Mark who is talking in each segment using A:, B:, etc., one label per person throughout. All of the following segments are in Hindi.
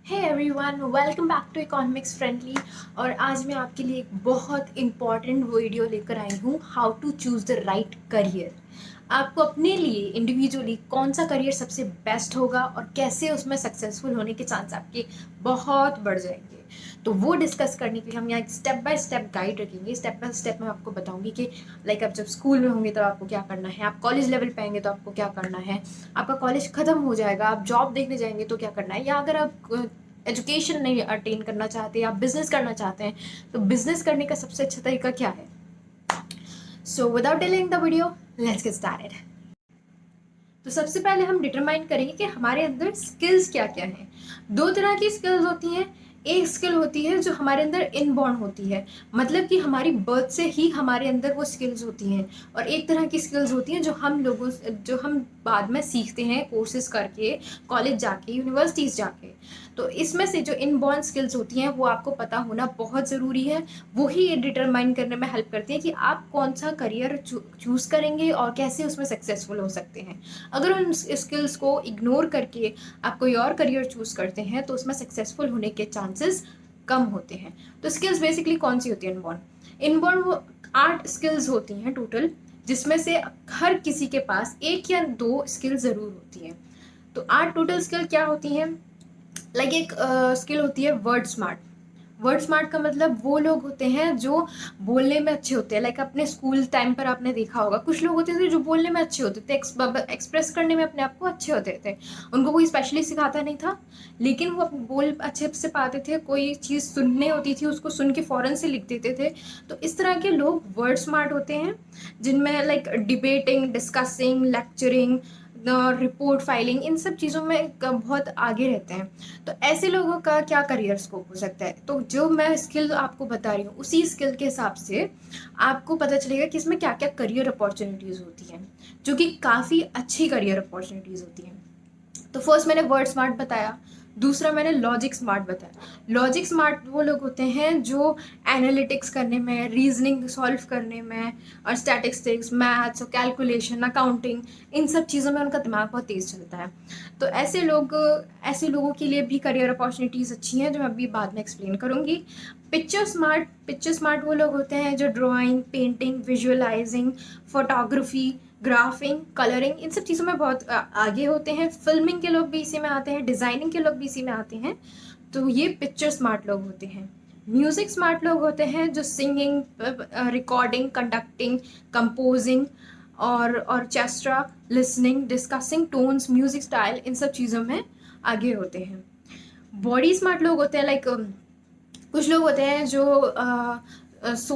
A: Hey everyone, welcome back to economics friendly. और आज मैं आपके लिए एक बहुत इंपॉर्टेंट वीडियो लेकर आई हूँ, how to choose the right career. आपको अपने लिए इंडिविजुअली कौन सा करियर सबसे बेस्ट होगा और कैसे उसमें सक्सेसफुल होने के चांस आपके बहुत बढ़ जाएंगे। तो वो डिस्कस करने के लिए हम यहाँ एक स्टेप बाय स्टेप गाइड रखेंगे। स्टेप बाय स्टेप मैं आपको बताऊंगी कि लाइक आप जब स्कूल में होंगे तो आपको क्या करना है, आप कॉलेज लेवल पे आएंगे तो आपको क्या करना है, आपका कॉलेज खत्म हो जाएगा, आप जॉब देखने जाएंगे तो क्या करना है, या अगर आप एजुकेशन नहीं अटेन करना चाहते, आप बिजनेस करना चाहते हैं तो बिजनेस करने का सबसे अच्छा तरीका क्या है। So without delaying the video, let's get started. तो सबसे पहले हम डिटरमाइन करेंगे कि हमारे अंदर स्किल्स क्या क्या हैं। दो तरह की स्किल्स होती हैं। एक स्किल होती है जो हमारे अंदर इनबॉर्न होती है, मतलब कि हमारी बर्थ से ही हमारे अंदर वो स्किल्स होती हैं। और एक तरह की स्किल्स होती हैं जो हम बाद में सीखते हैं कोर्सेज करके, कॉलेज जाके, यूनिवर्सिटीज़ जाके। तो इसमें से जो इनबॉर्न स्किल्स होती हैं वो आपको पता होना बहुत ज़रूरी है। वो ही ये डिटरमाइन करने में हेल्प करती है कि आप कौन सा करियर चूज़ करेंगे और कैसे उसमें सक्सेसफुल हो सकते हैं। अगर उन स्किल्स को इग्नोर करके आप कोई और करियर चूज़ करते हैं तो उसमें सक्सेसफुल होने के चांसेस कम होते हैं। तो स्किल्स बेसिकली कौन सी होती है इनबॉर्न? इनबॉर्न वो 8 स्किल्स होती हैं टोटल, जिसमें से हर किसी के पास एक या दो स्किल ज़रूर होती हैं। तो 8 टोटल स्किल क्या होती हैं? लाइक एक स्किल होती है वर्ड स्मार्ट। वर्ड स्मार्ट का मतलब वो लोग होते हैं जो बोलने में अच्छे होते हैं। लाइक अपने स्कूल टाइम पर आपने देखा होगा, कुछ लोग होते थे जो बोलने में अच्छे होते थे, एक्सप्रेस करने में अपने आप को अच्छे होते थे। उनको कोई स्पेशली सिखाता नहीं था, लेकिन वो बोल अच्छे से पाते थे। कोई चीज़ सुनने होती थी, उसको सुन के फ़ौरन से लिख देते थे। तो इस तरह के लोग वर्ड स्मार्ट होते हैं, जिनमें like debating, discussing, lecturing, report filing, इन सब चीज़ों में बहुत आगे रहते हैं। तो ऐसे लोगों का क्या करियर स्कोप हो सकता है? तो जो मैं स्किल आपको बता रही हूँ, उसी स्किल के हिसाब से आपको पता चलेगा कि इसमें क्या क्या करियर अपॉर्चुनिटीज़ होती हैं, जो कि काफ़ी अच्छी करियर अपॉर्चुनिटीज़ होती हैं। तो फर्स्ट मैंने वर्ड स्मार्ट बताया, दूसरा मैंने लॉजिक स्मार्ट बताया। लॉजिक स्मार्ट वो लोग होते हैं जो एनालिटिक्स करने में, रीजनिंग सॉल्व करने में, और स्टैटिस्टिक्स, मैथ्स और कैलकुलेशन, अकाउंटिंग, इन सब चीज़ों में उनका दिमाग बहुत तेज़ चलता है। तो ऐसे लोगों के लिए भी करियर अपॉर्चुनिटीज़ अच्छी हैं, जो मैं अभी बाद में एक्सप्लेन करूँगी। पिक्चर स्मार्ट वो लोग होते हैं जो drawing, painting, visualising, photography, graphing, colouring, इन सब चीज़ों में बहुत आगे होते हैं। फिल्मिंग के लोग भी इसी में आते हैं, डिज़ाइनिंग के लोग भी इसी में आते हैं। तो ये पिक्चर स्मार्ट लोग होते हैं। म्यूज़िक स्मार्ट लोग होते हैं जो सिंगिंग, रिकॉर्डिंग, कंडक्टिंग, कंपोजिंग और orchestra, listening, discussing tones, music style, इन सब चीज़ों में आगे होते हैं। बॉडी स्मार्ट लोग होते हैं, लाइक कुछ लोग होते हैं जो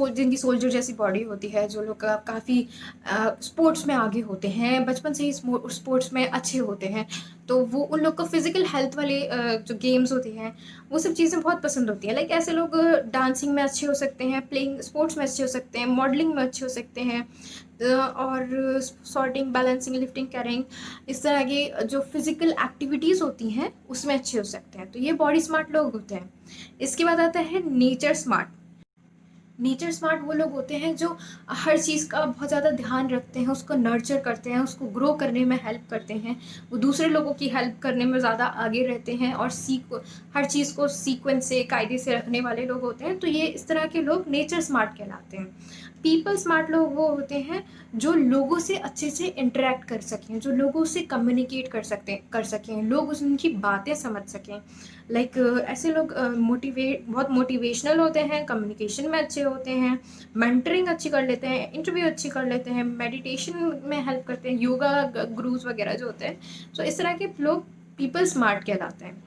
A: जिनकी सोल्जर जैसी बॉडी होती है, जो लोग काफ़ी स्पोर्ट्स में आगे होते हैं, बचपन से ही स्पोर्ट्स में अच्छे होते हैं। तो वो उन लोग को फिजिकल हेल्थ वाले जो गेम्स होती हैं वो सब चीज़ें बहुत पसंद होती हैं। लाइक ऐसे लोग डांसिंग में अच्छे हो सकते हैं, प्लेइंग स्पोर्ट्स में अच्छे हो सकते हैं, मॉडलिंग में अच्छे हो सकते हैं, और सॉर्टिंग, बैलेंसिंग, लिफ्टिंग, कैरिंग, इस तरह की जो फिजिकल एक्टिविटीज़ होती हैं उसमें अच्छे हो सकते हैं। तो ये बॉडी स्मार्ट लोग होते हैं। इसके बाद आता है नेचर स्मार्ट। नेचर स्मार्ट वो लोग होते हैं जो हर चीज़ का बहुत ज़्यादा ध्यान रखते हैं, उसको नर्चर करते हैं, उसको ग्रो करने में हेल्प करते हैं। वो दूसरे लोगों की हेल्प करने में ज़्यादा आगे रहते हैं, और हर चीज़ को सीक्वेंस से, कायदे से रखने वाले लोग होते हैं। तो ये इस तरह के लोग नेचर स्मार्ट कहलाते हैं। पीपल स्मार्ट लोग वो होते हैं जो लोगों से अच्छे से इंटरेक्ट कर सकें, जो लोगों से कम्युनिकेट कर सकें, लोग उनकी बातें समझ सकें। लाइक ऐसे लोग बहुत मोटिवेशनल होते हैं, कम्युनिकेशन में अच्छे होते हैं, मेंटरिंग अच्छी कर लेते हैं, इंटरव्यू अच्छी कर लेते हैं, मेडिटेशन में हेल्प करते हैं, योगा गुरुज वगैरह जो होते हैं। तो इस तरह के लोग पीपल स्मार्ट कहलाते हैं।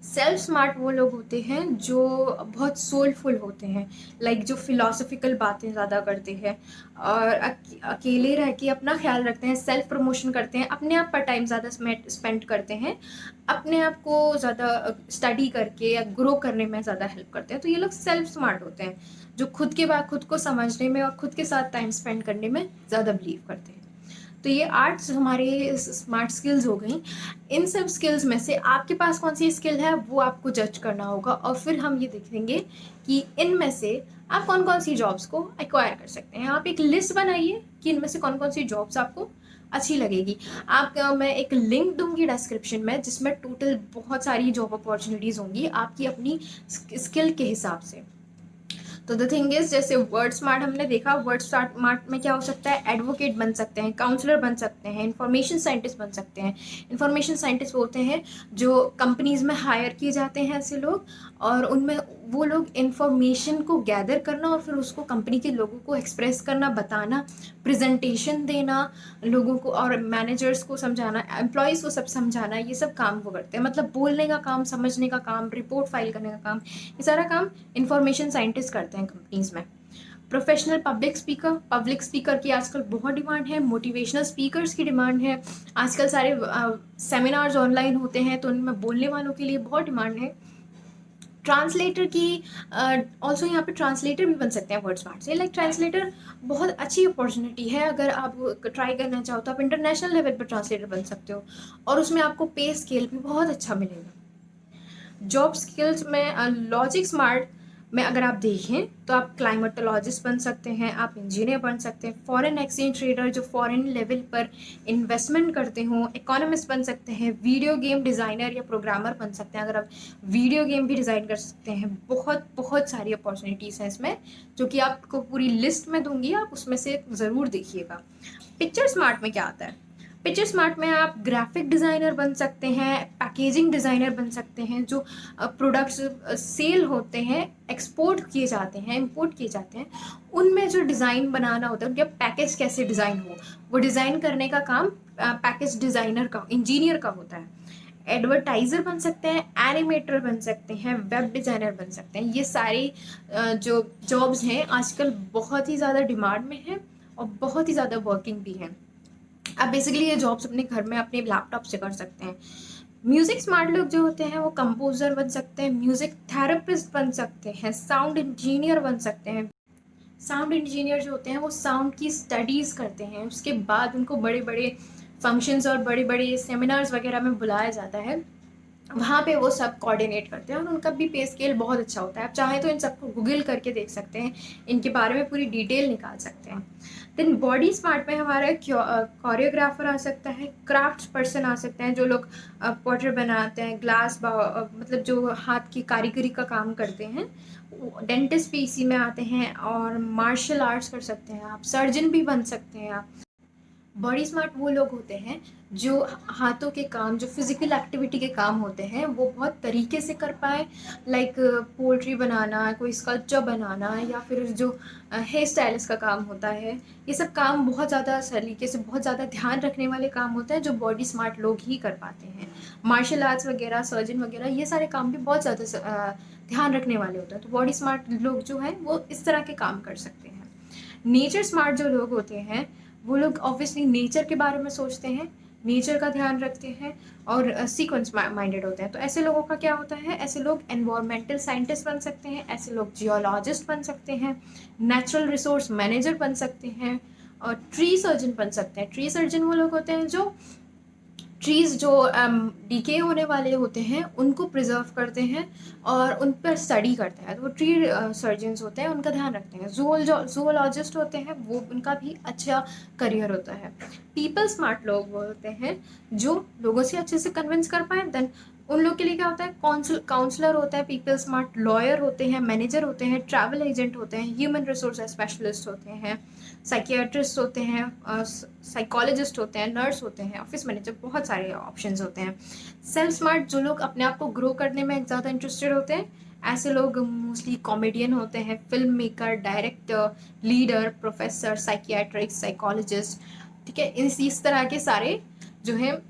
A: सेल्फ स्मार्ट वो लोग होते हैं जो बहुत सोलफुल होते हैं, लाइक जो फिलोसफिकल बातें ज़्यादा करते हैं, और अकेले रह के अपना ख्याल रखते हैं, सेल्फ प्रमोशन करते हैं, अपने आप पर टाइम ज़्यादा स्पेंड करते हैं, अपने आप को ज़्यादा स्टडी करके या ग्रो करने में ज़्यादा हेल्प करते हैं। तो ये लोग सेल्फ स्मार्ट होते हैं, जो खुद को समझने में और खुद के साथ टाइम स्पेंड करने में ज़्यादा बिलीव करते हैं। तो ये 8 हमारे स्मार्ट स्किल्स हो गई। इन सब स्किल्स में से आपके पास कौन सी स्किल है वो आपको जज करना होगा, और फिर हम ये देखेंगे कि इनमें से आप कौन कौन सी जॉब्स को एक्वायर कर सकते हैं। आप एक लिस्ट बनाइए कि इनमें से कौन कौन सी जॉब्स आपको अच्छी लगेगी। मैं एक लिंक दूंगी डिस्क्रिप्शन में, जिसमें टोटल बहुत सारी जॉब अपॉर्चुनिटीज़ होंगी आपकी अपनी स्किल के हिसाब से। तो द थिंग इज, जैसे वर्ड स्मार्ट हमने देखा, वर्ड स्मार्ट में क्या हो सकता है, एडवोकेट बन सकते हैं, काउंसलर बन सकते हैं, इंफॉर्मेशन साइंटिस्ट बन सकते हैं। इंफॉर्मेशन साइंटिस्ट होते हैं जो कंपनीज में हायर किए जाते हैं ऐसे लोग, और उनमें वो लोग इंफॉर्मेशन को गैदर करना और फिर उसको कंपनी के लोगों को एक्सप्रेस करना, बताना, प्रेजेंटेशन देना लोगों को, और मैनेजर्स को समझाना, एम्प्लॉयज़ को सब समझाना, ये सब काम वो करते हैं। मतलब बोलने का काम, समझने का काम, रिपोर्ट फाइल करने का काम, ये सारा काम इंफॉर्मेशन साइंटिस्ट करते हैं कंपनीज में। प्रोफेशनल पब्लिक स्पीकर की आजकल बहुत डिमांड है, मोटिवेशनल स्पीकर्स की डिमांड है। आजकल सारे सेमिनार्स ऑनलाइन होते हैं, तो उनमें बोलने वालों के लिए बहुत डिमांड है। ट्रांसलेटर की ऑल्सो यहाँ पे ट्रांसलेटर भी बन सकते हैं वर्ड स्मार्ट से। लाइक ट्रांसलेटर बहुत अच्छी अपॉर्चुनिटी है, अगर आप ट्राई करना चाहो तो आप इंटरनेशनल लेवल पर ट्रांसलेटर बन सकते हो, और उसमें आपको पे स्केल भी बहुत अच्छा मिलेगा। जॉब स्किल्स में लॉजिक स्मार्ट में अगर आप देखें तो आप क्लाइमेटोलॉजिस्ट बन सकते हैं, आप इंजीनियर बन सकते हैं, फॉरेन एक्सचेंज ट्रेडर जो फॉरेन लेवल पर इन्वेस्टमेंट करते हों, इकोनॉमिस्ट बन सकते हैं, वीडियो गेम डिज़ाइनर या प्रोग्रामर बन सकते हैं। अगर आप वीडियो गेम भी डिज़ाइन कर सकते हैं, बहुत बहुत सारी अपॉर्चुनिटीज़ हैं इसमें, जो कि आपको पूरी लिस्ट में दूंगी, आप उसमें से ज़रूर देखिएगा। पिक्चर स्मार्ट में क्या आता है, पिक्चर स्मार्ट में आप ग्राफिक डिज़ाइनर बन सकते हैं, पैकेजिंग डिज़ाइनर बन सकते हैं, जो प्रोडक्ट्स सेल होते हैं, एक्सपोर्ट किए जाते हैं, इंपोर्ट किए जाते हैं, उनमें जो डिज़ाइन बनाना होता है, उनके पैकेज कैसे डिज़ाइन हो, वो डिज़ाइन करने का काम पैकेज डिज़ाइनर का, इंजीनियर का होता है। एडवर्टाइज़र बन सकते हैं, एनिमेटर बन सकते हैं, वेब डिज़ाइनर बन सकते हैं। ये सारी जो जॉब्स हैं आजकल बहुत ही ज़्यादा डिमांड में हैं और बहुत ही ज़्यादा वर्किंग भी हैं। आप बेसिकली ये जॉब्स अपने घर में अपने लैपटॉप से कर सकते हैं। म्यूज़िक स्मार्ट लोग जो होते हैं वो कंपोजर बन सकते हैं, म्यूज़िक थेरेपिस्ट बन सकते हैं, साउंड इंजीनियर बन सकते हैं। साउंड इंजीनियर जो होते हैं वो साउंड की स्टडीज़ करते हैं, उसके बाद उनको बड़े बड़े फंक्शंस और बड़े बड़े सेमिनार्स वगैरह में बुलाया जाता है, वहाँ पे वो सब कोऑर्डिनेट करते हैं, और उनका भी पे स्केल बहुत अच्छा होता है। आप चाहें तो इन सबको गूगल करके देख सकते हैं, इनके बारे में पूरी डिटेल निकाल सकते हैं। देन बॉडी स्मार्ट में हमारा कोरियोग्राफर आ सकता है, क्राफ्ट पर्सन आ सकते हैं, जो लोग पॉटर बनाते हैं, ग्लास मतलब जो हाथ की कारीगरी का काम करते हैं। डेंटिस्ट भी इसी में आते हैं, और मार्शल आर्ट्स कर सकते हैं आप, सर्जन भी बन सकते हैं आप। बॉडी स्मार्ट वो लोग होते हैं जो हाथों के काम, जो फिजिकल एक्टिविटी के काम होते हैं, वो बहुत तरीके से कर पाए। लाइक पोल्ट्री बनाना, कोई स्कल्पचर बनाना, या फिर जो हेयर स्टाइलिस्ट का काम होता है, ये सब काम बहुत ज़्यादा तरीके से, बहुत ज़्यादा ध्यान रखने वाले काम होते हैं, जो बॉडी स्मार्ट लोग ही कर पाते हैं। मार्शल आर्ट्स वगैरह, सर्जन वगैरह, ये सारे काम भी बहुत ज़्यादा ध्यान रखने वाले होते हैं, तो बॉडी स्मार्ट लोग जो हैं वो इस तरह के काम कर सकते हैं। नेचर स्मार्ट जो लोग होते हैं वो लोग ऑब्वियसली नेचर के बारे में सोचते हैं, नेचर का ध्यान रखते हैं, और सीक्वेंस माइंडेड होते हैं। तो ऐसे लोगों का क्या होता है, ऐसे लोग एनवायरमेंटल साइंटिस्ट बन सकते हैं, ऐसे लोग जियोलॉजिस्ट बन सकते हैं, नेचुरल रिसोर्स मैनेजर बन सकते हैं, और ट्री सर्जन बन सकते हैं। ट्री सर्जन वो लोग होते हैं जो ट्रीज़ जो डीके होने वाले होते हैं उनको प्रिजर्व करते हैं और उन पर स्टडी करते हैं, तो वो ट्री सर्जन्स होते हैं, उनका ध्यान रखते हैं। जूलॉजिस्ट होते हैं, वो उनका भी अच्छा करियर होता है। पीपल स्मार्ट लोग वो होते हैं जो लोगों से अच्छे से कन्विंस कर पाए। देन उन लोग के लिए क्या होता है, काउंसलर होता है, पीपल स्मार्ट लॉयर होते हैं, मैनेजर होते हैं, ट्रैवल एजेंट होते हैं, ह्यूमन रिसोर्स स्पेशलिस्ट होते हैं, साइकियाट्रिस्ट होते हैं, साइकोलॉजिस्ट होते हैं, नर्स होते हैं, ऑफिस मैनेजर, बहुत सारे ऑप्शंस होते हैं। सेल्फ स्मार्ट जो लोग अपने आप को ग्रो करने में ज़्यादा इंटरेस्टेड होते हैं, ऐसे लोग मोस्टली कॉमेडियन होते हैं, film maker, director, leader, professor, psychiatrist, psychologist, ठीक है, इस तरह के सारे जो है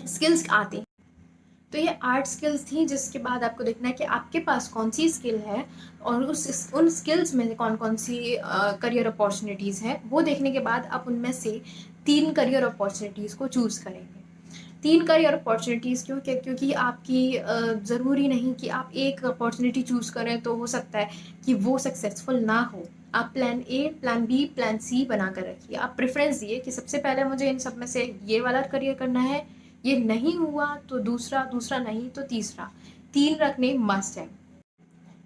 A: स्किल्स आते हैं। तो ये 8 स्किल्स थी, जिसके बाद आपको देखना है कि आपके पास कौन सी स्किल है और उन स्किल्स में कौन कौन सी करियर अपॉर्चुनिटीज़ हैं। वो देखने के बाद आप उनमें से 3 करियर अपॉर्चुनिटीज़ को चूज़ करेंगे। 3 करियर अपॉर्चुनिटीज़ क्यों? क्योंकि आपकी ज़रूरी नहीं कि आप एक अपॉर्चुनिटी चूज़ करें तो हो सकता है कि वो सक्सेसफुल ना हो। आप plan A, plan B, plan C बना कर रखिए। आप प्रेफरेंस दिए कि सबसे पहले मुझे इन सब में से ये वाला करियर करना है, ये नहीं हुआ तो दूसरा, दूसरा नहीं तो तीसरा, 3 रखने मस्ट है।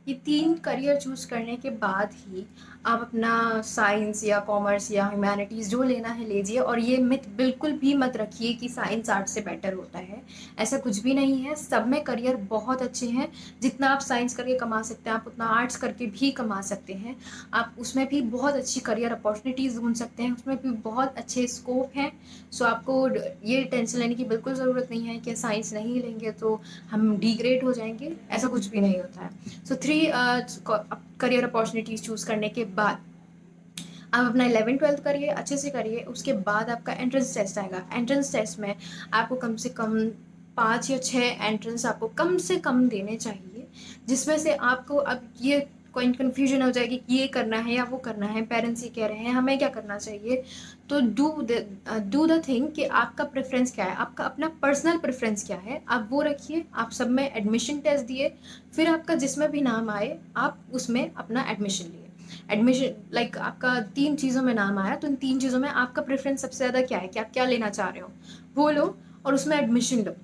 A: ये 3 करियर चूज़ करने के बाद ही आप अपना साइंस या कॉमर्स या ह्यूमैनिटीज़ जो लेना है लीजिए, और ये मिथ बिल्कुल भी मत रखिए कि साइंस आर्ट से बेटर होता है। ऐसा कुछ भी नहीं है, सब में करियर बहुत अच्छे हैं। जितना आप साइंस करके कमा सकते हैं, आप उतना आर्ट्स करके भी कमा सकते हैं। आप उसमें भी बहुत अच्छी करियर अपॉर्चुनिटीज़ ढूँढ सकते हैं, उसमें भी बहुत अच्छे स्कोप हैं। सो आपको ये टेंशन लेने की बिल्कुल ज़रूरत नहीं है कि साइंस नहीं लेंगे तो हम डिग्रेड हो जाएंगे, ऐसा कुछ भी नहीं होता है। सो 3 करियर अपॉर्चुनिटीज़ चूज़ करने के बाद आप अपना 11th-12th करिए, अच्छे से करिए। उसके बाद आपका एंट्रेंस टेस्ट आएगा। एंट्रेंस टेस्ट में आपको कम से कम 5 या 6 एंट्रेंस आपको कम से कम देने चाहिए, जिसमें से आपको अब ये कोई कन्फ्यूजन हो जाएगी कि ये करना है या वो करना है, पेरेंट्स ये कह रहे हैं, हमें क्या करना चाहिए। तो डू द थिंग कि आपका प्रेफरेंस क्या है, आपका अपना पर्सनल प्रेफरेंस क्या है, आप वो रखिए। आप सब में एडमिशन टेस्ट दिए, फिर आपका जिसमें भी नाम आए आप उसमें अपना एडमिशन लिए। एडमिशन लाइक आपका 3 चीज़ों में नाम आया, तो इन 3 चीज़ों में आपका प्रेफरेंस सबसे ज़्यादा क्या है, कि आप क्या लेना चाह रहे हो, वो लो और उसमें एडमिशन लो।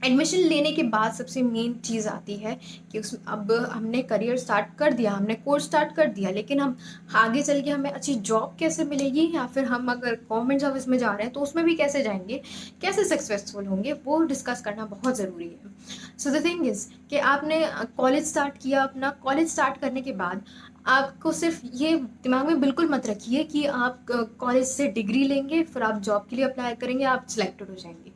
A: एडमिशन लेने के बाद सबसे मेन चीज़ आती है कि उस अब हमने करियर स्टार्ट कर दिया, हमने कोर्स स्टार्ट कर दिया, लेकिन हम आगे चल के हमें अच्छी जॉब कैसे मिलेगी, या फिर हम अगर गवर्नमेंट सर्विस में जा रहे हैं तो उसमें भी कैसे जाएंगे, कैसे सक्सेसफुल होंगे, वो डिस्कस करना बहुत ज़रूरी है। सो द थिंग इज़ कि आपने कॉलेज स्टार्ट किया, अपना कॉलेज स्टार्ट करने के बाद आपको सिर्फ ये दिमाग में बिल्कुल मत रखिए कि आप कॉलेज से डिग्री लेंगे फिर आप जॉब के लिए अप्लाई करेंगे, आप सिलेक्टेड हो जाएंगे।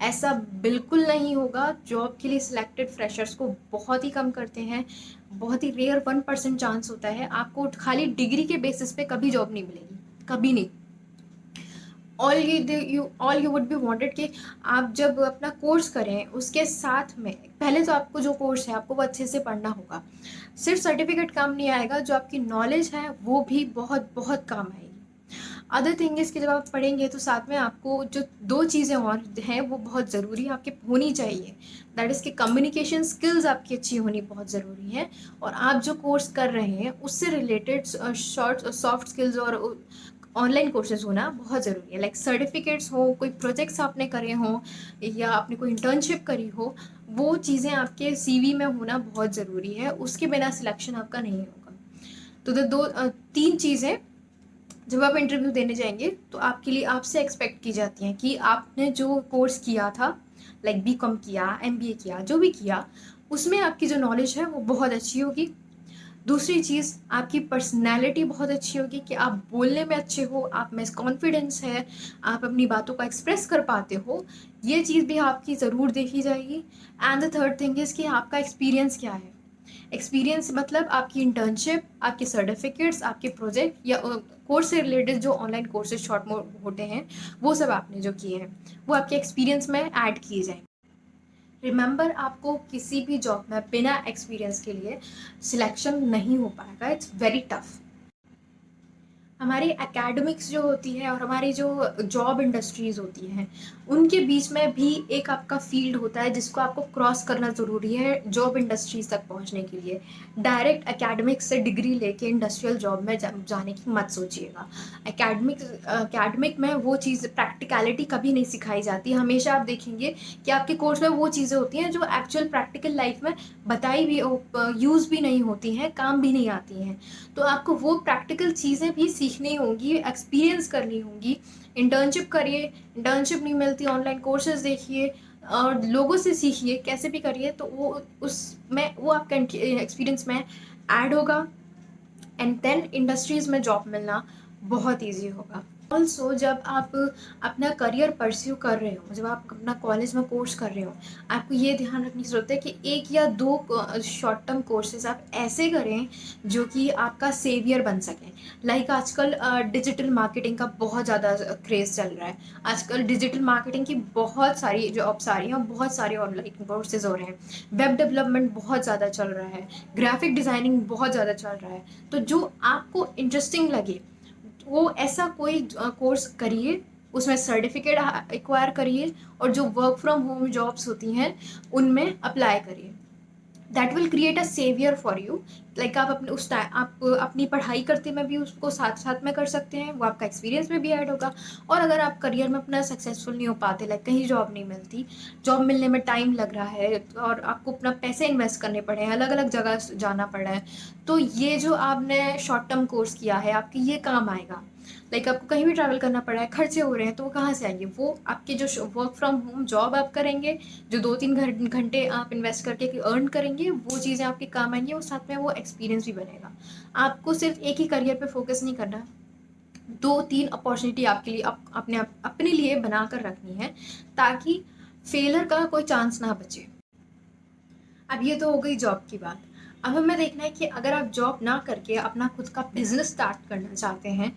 A: ऐसा बिल्कुल नहीं होगा। जॉब के लिए सिलेक्टेड फ्रेशर्स को बहुत ही कम करते हैं, बहुत ही रेयर 1% चांस होता है। आपको खाली डिग्री के बेसिस पे कभी जॉब नहीं मिलेगी, कभी नहीं। All you would be wanted कि आप जब अपना कोर्स करें उसके साथ में पहले तो आपको जो कोर्स है आपको वो अच्छे से पढ़ना होगा। सिर्फ सर्टिफिकेट काम नहीं आएगा, जो आपकी नॉलेज है वो भी बहुत बहुत काम आएगी। अदर थिंग इज़ कि जब आप पढ़ेंगे तो साथ में आपको जो 2 चीज़ें और हैं वो बहुत ज़रूरी आपके होनी चाहिए। दैट इज़ कि कम्युनिकेशन स्किल्स आपकी अच्छी होनी बहुत ज़रूरी है, और आप जो कोर्स कर रहे हैं उससे रिलेटेड सॉफ्ट स्किल्स और ऑनलाइन कोर्सेज होना बहुत ज़रूरी है। लाइक सर्टिफिकेट्स हो, कोई प्रोजेक्ट्स आपने करे हों या आपने कोई इंटर्नशिप करी हो, वो चीज़ें आपके सीवी में होना बहुत ज़रूरी है। उसके बिना सिलेक्शन आपका नहीं होगा। तो 3 चीज़ें जब आप इंटरव्यू देने जाएंगे तो आपके लिए आपसे एक्सपेक्ट की जाती हैं कि आपने जो कोर्स किया था, लाइक बीकॉम किया, एमबीए किया, जो भी किया, उसमें आपकी जो नॉलेज है वो बहुत अच्छी होगी। दूसरी चीज़, आपकी पर्सनैलिटी बहुत अच्छी होगी कि आप बोलने में अच्छे हो, आप में कॉन्फिडेंस है, आप अपनी बातों को एक्सप्रेस कर पाते हो, ये चीज़ भी आपकी ज़रूर देखी जाएगी। And the third thing is कि आपका एक्सपीरियंस क्या है। एक्सपीरियंस मतलब आपकी इंटर्नशिप, आपके सर्टिफिकेट्स, आपके प्रोजेक्ट या कोर्स से रिलेटेड जो ऑनलाइन कोर्सेज शॉर्ट होते हैं, वो सब आपने जो किए हैं वो आपके एक्सपीरियंस में ऐड किए जाएंगे। रिमेंबर, आपको किसी भी जॉब में बिना एक्सपीरियंस के लिए सिलेक्शन नहीं हो पाएगा। It's very tough. हमारी एकेडमिक्स जो होती है और हमारी जो जॉब इंडस्ट्रीज़ होती हैं उनके बीच में भी एक आपका फील्ड होता है जिसको आपको क्रॉस करना ज़रूरी है जॉब इंडस्ट्रीज़ तक पहुंचने के लिए। डायरेक्ट एकेडमिक्स से डिग्री लेके इंडस्ट्रियल जॉब में जाने की मत सोचिएगा। एकेडमिक में वो चीज़ प्रैक्टिकलिटी कभी नहीं सिखाई जाती। हमेशा आप देखेंगे कि आपके कोर्स में वो चीज़ें होती हैं जो एक्चुअल प्रैक्टिकल लाइफ में बताई भी यूज़ भी नहीं होती हैं, काम भी नहीं आती हैं। तो आपको वो प्रैक्टिकल चीज़ें भी सीखनी होंगी, एक्सपीरियंस करनी होंगी। इंटर्नशिप करिए, इंटर्नशिप नहीं मिलती ऑनलाइन कोर्सेज देखिए और लोगों से सीखिए, कैसे भी करिए, तो वो उसमें वो आपका एक्सपीरियंस में ऐड होगा एंड देन इंडस्ट्रीज़ में जॉब मिलना बहुत ईजी होगा। ऑल्सो जब आप अपना करियर परस्यू कर रहे हो, जब आप अपना कॉलेज में कोर्स कर रहे हो, आपको ये ध्यान रखने की ज़रूरत है कि 1 या 2 शॉर्ट टर्म कोर्सेज आप ऐसे करें जो कि आपका सेवियर बन सकें। लाइक आजकल डिजिटल मार्केटिंग का बहुत ज़्यादा क्रेज़ चल रहा है। आजकल डिजिटल मार्केटिंग की बहुत सारी जॉब्स आ रही हैं और बहुत सारे ऑनलाइन कोर्सेज हो रहे हैं। वेब डेवलपमेंट बहुत ज़्यादा चल रहा है, ग्राफिक डिज़ाइनिंग बहुत ज़्यादा चल रहा है। तो जो आपको इंटरेस्टिंग लगे वो ऐसा कोई कोर्स करिए, उसमें सर्टिफिकेट एक्वायर करिए और जो वर्क फ्रॉम होम जॉब्स होती हैं उनमें अप्लाई करिए। That will create a saviour for you. Like आप अपने उस टाइम आप अपनी पढ़ाई करते में भी उसको साथ साथ में कर सकते हैं, वो आपका एक्सपीरियंस में भी ऐड होगा। और अगर आप करियर में अपना सक्सेसफुल नहीं हो पाते, लाइक कहीं जॉब नहीं मिलती, जॉब मिलने में टाइम लग रहा है और आपको अपना पैसे इन्वेस्ट करने पड़े हैं, अलग अलग जगह जाना पड़ा है, तो ये जो आपने शॉर्ट टर्म कोर्स किया है आपके ये काम आएगा। लाइक आपको कहीं भी ट्रैवल करना पड़ा है, खर्चे हो रहे हैं, तो वो कहाँ से आएंगे? वो आपके जो वर्क फ्रॉम होम जॉब आप करेंगे, जो 2-3 घंटे आप इन्वेस्ट करके अर्न करेंगे, वो चीज़ें आपके काम आएंगी और साथ में वो एक्सपीरियंस भी बनेगा। आपको सिर्फ एक ही करियर पे फोकस नहीं करना, 2-3 अपॉर्चुनिटी आपके लिए अपने लिए बना कर रखनी है, ताकि फेलर का कोई चांस ना बचे। अब ये तो हो गई जॉब की बात। अब हमें देखना है कि अगर आप जॉब ना करके अपना खुद का बिजनेस स्टार्ट करना चाहते हैं,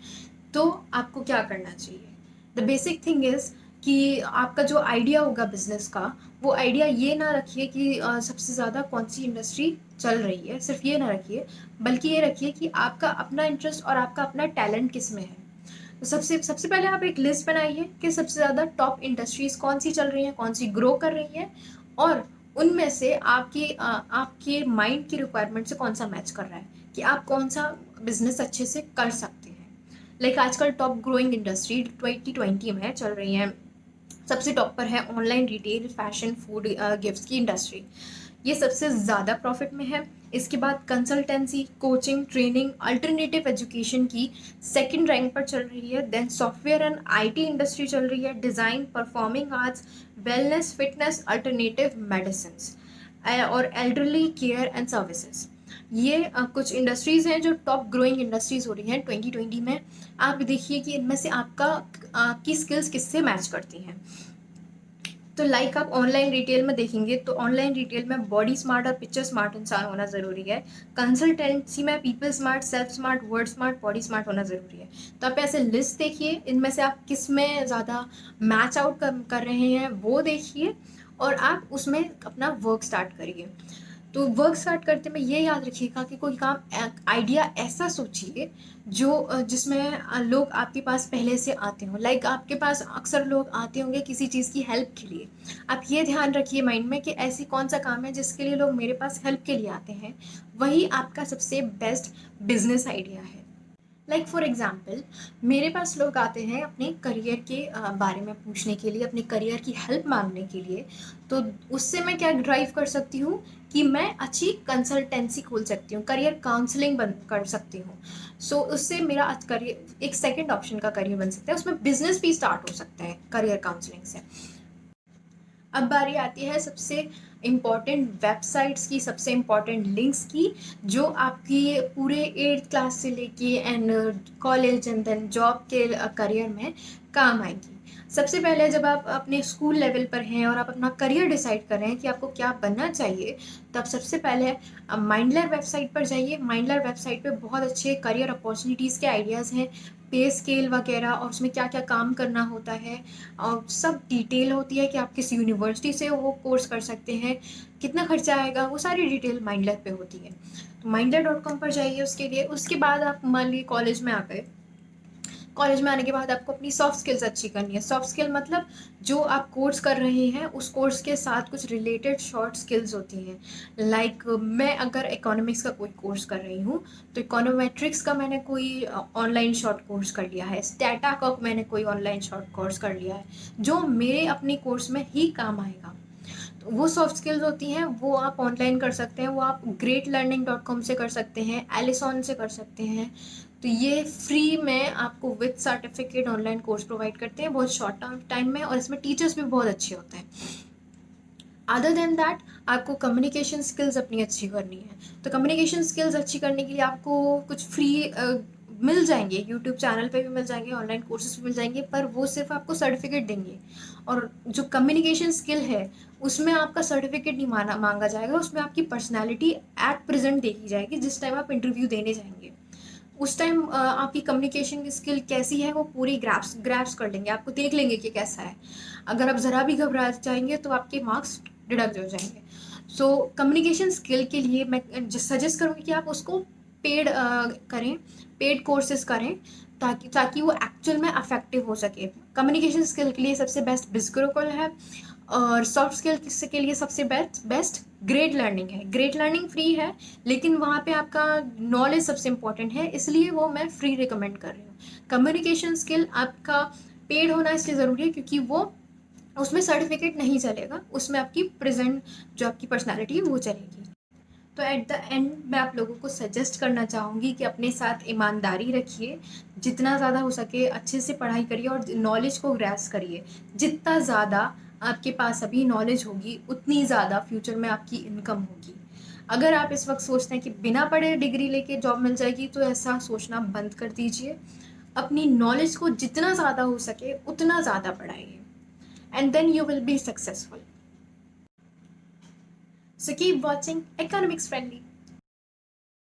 A: तो आपको क्या करना चाहिए? द बेसिक थिंग इज़ कि आपका जो आइडिया होगा बिजनेस का, वो आइडिया ये ना रखिए कि सबसे ज़्यादा कौन सी इंडस्ट्री चल रही है, सिर्फ ये ना रखिए, बल्कि ये रखिए कि आपका अपना इंटरेस्ट और आपका अपना टैलेंट किस में है। तो सबसे सबसे पहले आप एक लिस्ट बनाइए कि सबसे ज़्यादा टॉप इंडस्ट्रीज कौन सी चल रही हैं, कौन सी ग्रो कर रही हैं, और उनमें से आपके माइंड की रिक्वायरमेंट से कौन सा मैच कर रहा है कि आप कौन सा बिजनेस अच्छे से कर सकते हैं। लाइक आजकल टॉप ग्रोइंग इंडस्ट्री 2020 में चल रही हैं, सबसे टॉप पर है online retail, fashion, food, gifts की इंडस्ट्री, ये सबसे ज़्यादा प्रॉफिट में है। इसके बाद consultancy, coaching, training, alternative education की सेकंड रैंक पर चल रही है। Then software and IT industry चल रही है, design, performing arts, wellness, fitness, alternative medicine और एल्डरली केयर एंड सर्विसेज। ये कुछ इंडस्ट्रीज़ हैं जो टॉप ग्रोइंग इंडस्ट्रीज़ हो रही हैं 2020 में। आप देखिए कि इनमें से आपकी स्किल्स किससे मैच करती हैं। तो लाइक आप ऑनलाइन रिटेल में देखेंगे तो ऑनलाइन रिटेल में बॉडी स्मार्ट और पिक्चर स्मार्ट इंसान होना ज़रूरी है। कंसल्टेंसी में people smart, self smart, word smart, body smart होना ज़रूरी है। तो आप ऐसे लिस्ट देखिए, इनमें से आप किस में ज़्यादा मैच आउट कर रहे हैं वो देखिए, और आप उसमें अपना वर्क स्टार्ट करिए। तो वर्क स्टार्ट करते में ये याद रखिएगा कि कोई काम आइडिया ऐसा सोचिए जो जिसमें लोग आपके पास पहले से आते हों। लाइक आपके पास अक्सर लोग आते होंगे किसी चीज़ की हेल्प के लिए। आप ये ध्यान रखिए माइंड में कि ऐसी कौन सा काम है जिसके लिए लोग मेरे पास हेल्प के लिए आते हैं, वही आपका सबसे बेस्ट बिजनेस आइडिया है। लाइक फॉर एग्जाम्पल, मेरे पास लोग आते हैं अपने करियर के बारे में पूछने के लिए, अपने करियर की हेल्प मांगने के लिए। तो उससे मैं क्या ड्राइव कर सकती हूँ कि मैं अच्छी कंसल्टेंसी खोल सकती हूँ, करियर काउंसलिंग कर सकती हूँ। सो उससे मेरा करियर एक सेकंड ऑप्शन का करियर बन सकता है, उसमें बिजनेस भी स्टार्ट हो सकता है करियर काउंसलिंग से। अब बारी आती है सबसे इम्पॉर्टेंट वेबसाइट्स की, सबसे इम्पॉर्टेंट लिंक्स की, जो आपकी पूरे 8th क्लास से लेके and college and then job के करियर में काम आएगी। सबसे पहले जब आप अपने स्कूल लेवल पर हैं और आप अपना करियर डिसाइड कर रहे हैं कि आपको क्या बनना चाहिए, तब सबसे पहले माइंडलर वेबसाइट पर जाइए। माइंडलर वेबसाइट पे बहुत अच्छे करियर अपॉर्चुनिटीज़ के आइडियाज़ हैं, पे स्केल वगैरह, और उसमें क्या क्या काम करना होता है, और सब डिटेल होती है कि आप किस यूनिवर्सिटी से वो कोर्स कर सकते हैं, कितना खर्चा आएगा, वो सारी डिटेल माइंडलर पे होती है। तो mindler.com पर जाइए उसके लिए। उसके बाद आप मान लीजिए कॉलेज में आ गए, कॉलेज में आने के बाद आपको अपनी सॉफ्ट स्किल्स अच्छी करनी है। सॉफ्ट स्किल मतलब जो आप कोर्स कर रहे हैं उस कोर्स के साथ कुछ रिलेटेड शॉर्ट स्किल्स होती हैं। लाइक मैं अगर इकोनॉमिक्स का कोई कोर्स कर रही हूँ तो इकोनोमेट्रिक्स का मैंने कोई ऑनलाइन शॉर्ट कोर्स कर लिया है, स्टैटा का मैंने कोई ऑनलाइन शॉर्ट कोर्स कर लिया है जो मेरे अपने कोर्स में ही काम आएगा। तो वो सॉफ्ट स्किल्स होती हैं, वो आप ऑनलाइन कर सकते हैं, वो आप greatlearning.com से कर सकते हैं, एलिसॉन से कर सकते हैं। तो ये फ्री में आपको with certificate online course provide करते हैं बहुत शॉर्ट टाइम में, और इसमें टीचर्स भी बहुत अच्छे होते हैं। अदर देन दैट आपको कम्युनिकेशन स्किल्स अपनी अच्छी करनी है। तो कम्युनिकेशन स्किल्स अच्छी करने के लिए आपको कुछ फ्री मिल जाएंगे, यूट्यूब चैनल पे भी मिल जाएंगे, ऑनलाइन कोर्सेज भी मिल जाएंगे, पर वो सिर्फ आपको सर्टिफिकेट देंगे। और जो कम्युनिकेशन स्किल है उसमें आपका सर्टिफिकेट नहीं मांगा जाएगा, उसमें आपकी पर्सनैलिटी एट प्रेजेंट देखी जाएगी। जिस टाइम आप इंटरव्यू देने जाएंगे उस टाइम आपकी कम्युनिकेशन की स्किल कैसी है वो पूरी ग्रैप्स कर लेंगे, आपको देख लेंगे कि कैसा है। अगर आप ज़रा भी घबरा जाएंगे तो आपके मार्क्स डिडक्ट हो जाएंगे। सो कम्युनिकेशन स्किल के लिए मैं सजेस्ट करूँगी कि आप उसको पेड करें, पेड कोर्सेज करें, ताकि वो एक्चुअल में अफेक्टिव हो सके। कम्युनिकेशन स्किल के लिए सबसे बेस्ट बिज़ गुरुकुल है, और सॉफ्ट स्किल के लिए सबसे बेस्ट ग्रेट लर्निंग है। ग्रेट लर्निंग फ्री है, लेकिन वहाँ पे आपका नॉलेज सबसे इम्पॉर्टेंट है, इसलिए वो मैं फ्री रिकमेंड कर रही हूँ। कम्युनिकेशन स्किल आपका पेड होना इसलिए ज़रूरी है क्योंकि वो उसमें सर्टिफिकेट नहीं चलेगा, उसमें आपकी प्रेजेंट जो आपकी पर्सनालिटी है वो चलेगी। तो एट द एंड मैं आप लोगों को सजेस्ट करना चाहूँगी कि अपने साथ ईमानदारी रखिए, जितना ज़्यादा हो सके अच्छे से पढ़ाई करिए और नॉलेज को ग्रैस्प करिए। जितना ज़्यादा आपके पास अभी नॉलेज होगी उतनी ज़्यादा फ्यूचर में आपकी इनकम होगी। अगर आप इस वक्त सोचते हैं कि बिना पढ़े डिग्री लेके जॉब मिल जाएगी, तो ऐसा सोचना बंद कर दीजिए। अपनी नॉलेज को जितना ज़्यादा हो सके उतना ज़्यादा पढ़ाइए, and then you will be successful. So keep watching Economics Friendly.